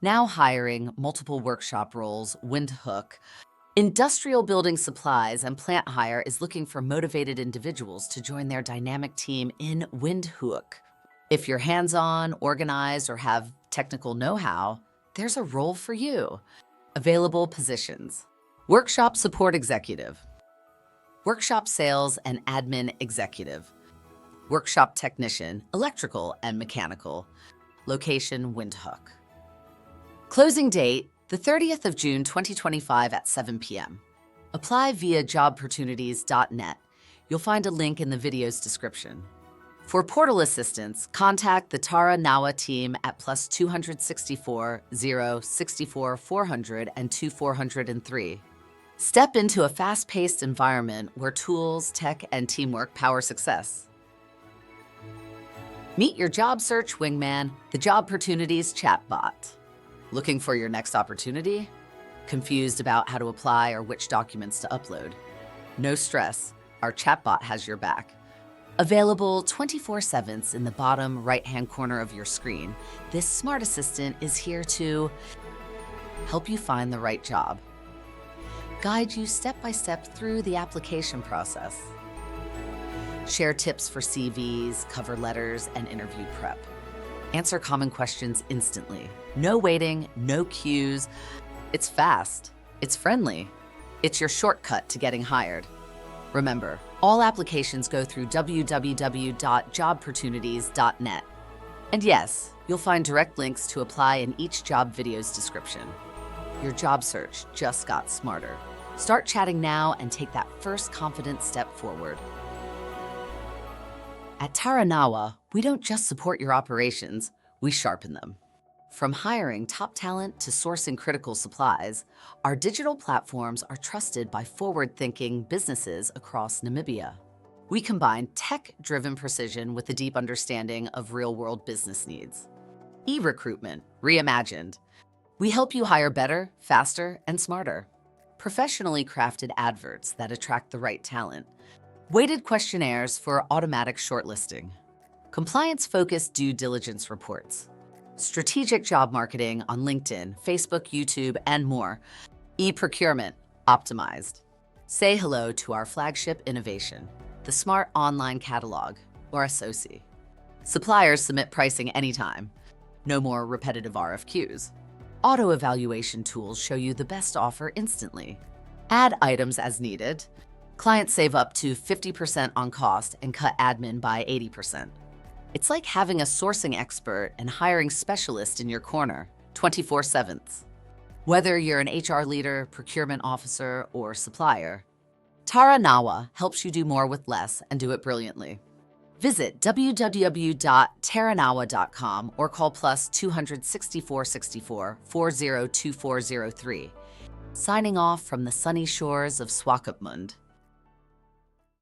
Now hiring multiple workshop roles, Windhoek. Industrial Building Supplies and Plant Hire is looking for motivated individuals to join their dynamic team in Windhoek. If you're hands-on, organized, or have technical know-how, there's a role for you. Available positions: Workshop Support Executive, Workshop Sales and Admin Executive, Workshop Technician, Electrical and Mechanical, location Windhoek. Closing date, the 30th of June 2025 at 7 p.m. Apply via jobopportunities.net. You'll find a link in the video's description. For portal assistance, contact the Tara Nawa team at +264 064 400 and 2403. Step into a fast-paced environment where tools, tech, and teamwork power success. Meet your job search wingman, the Jobopportunities chatbot. Looking for your next opportunity? Confused about how to apply or which documents to upload? No stress, our chatbot has your back. Available 24/7 in the bottom right-hand corner of your screen, this smart assistant is here to help you find the right job, guide you step-by-step through the application process, share tips for CVs, cover letters, and interview prep, answer common questions instantly. No waiting, no queues. It's fast, it's friendly, it's your shortcut to getting hired. Remember, all applications go through www.jobopportunities.net. And yes, you'll find direct links to apply in each job video's description. Your job search just got smarter. Start chatting now and take that first confident step forward. At Tara Nawa, we don't just support your operations, we sharpen them. From hiring top talent to sourcing critical supplies, our digital platforms are trusted by forward-thinking businesses across Namibia. We combine tech-driven precision with a deep understanding of real-world business needs. E-Recruitment, reimagined. We help you hire better, faster, and smarter. Professionally crafted adverts that attract the right talent. Weighted questionnaires for automatic shortlisting. Compliance-focused due diligence reports. Strategic job marketing on LinkedIn, Facebook, YouTube, and more. E-procurement, optimized. Say hello to our flagship innovation, the Smart Online Catalog, or SOC. Suppliers submit pricing anytime. No more repetitive RFQs. Auto-evaluation tools show you the best offer instantly. Add items as needed. Clients save up to 50% on cost and cut admin by 80%. It's like having a sourcing expert and hiring specialist in your corner, 24/7. Whether you're an HR leader, procurement officer, or supplier, Tara Nawa helps you do more with less and do it brilliantly. Visit www.taranawa.com or call +264 64 402403. Signing off from the sunny shores of Swakopmund.